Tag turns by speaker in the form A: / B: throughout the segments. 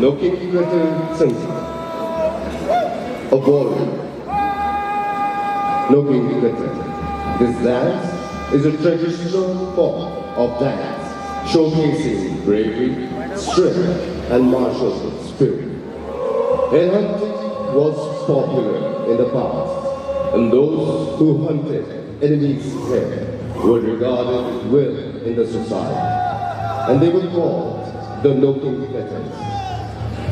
A: looking represents a warrior. Looking represents. This dance is a traditional form of dance showcasing bravery, strength, and martial spirit. Headhunting was popular in the past, and those who hunted enemies' hair were regarded well in the society, and they were called the looking veterans.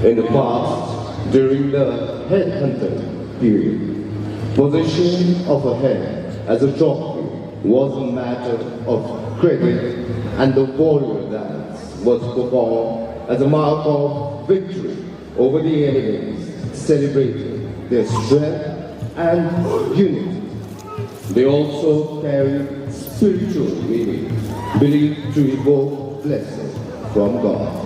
A: In the past, during the headhunting period, possession of a head as a trophy was a matter of credit, and the warrior dance was performed as a mark of victory over the enemies, celebrating their strength and unity. They also carry spiritual meaning, believed to evoke blessing from God.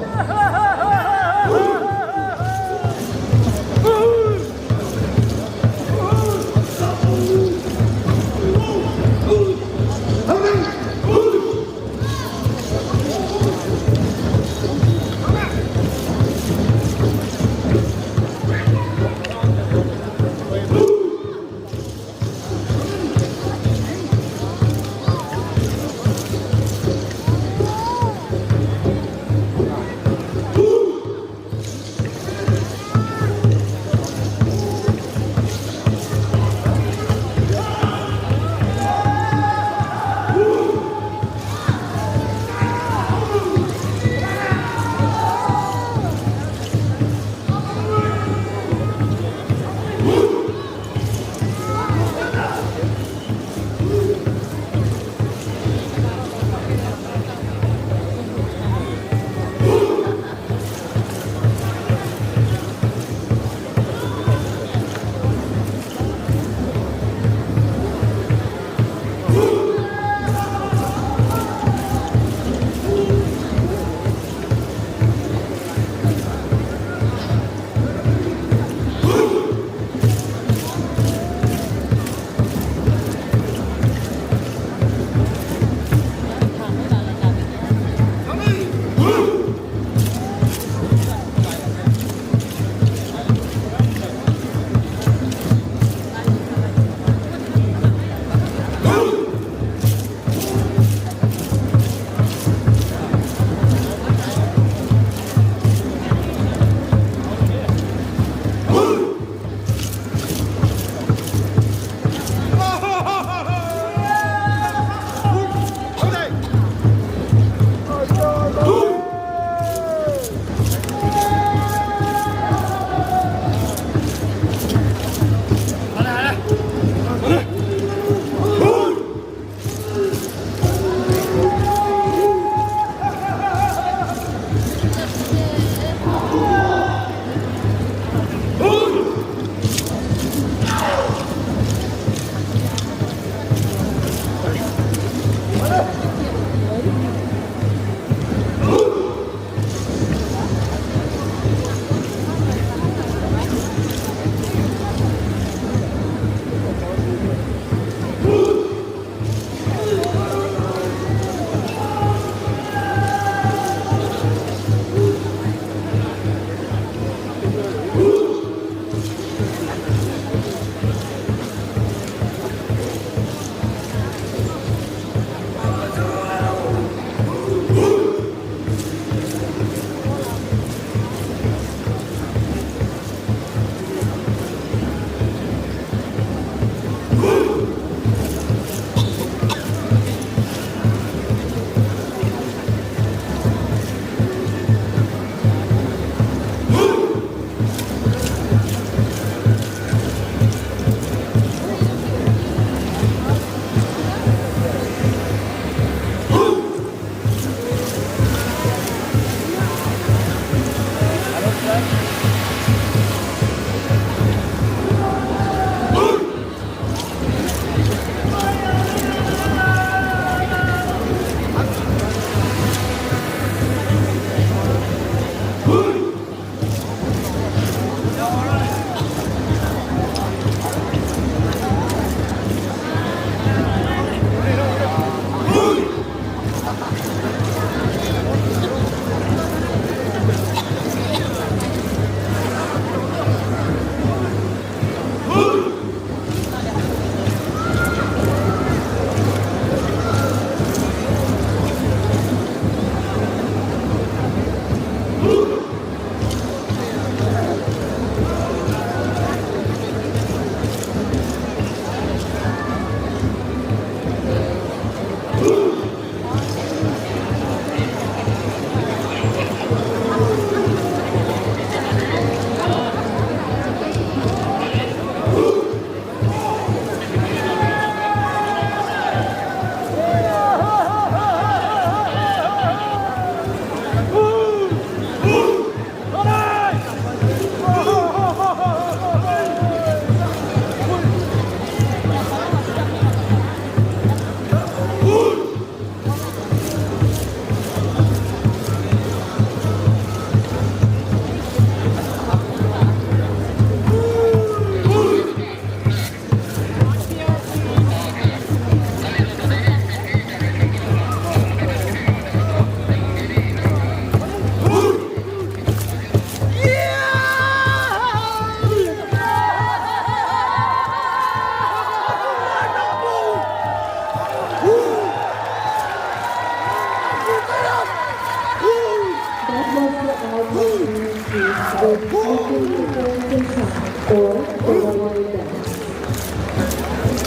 B: all communities with multi-different sound or the royal dance.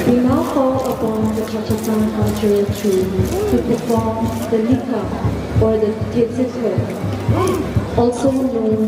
B: We now call upon the Cha-cha-san cultural troupe to perform the Lika or the Tetsuko, also known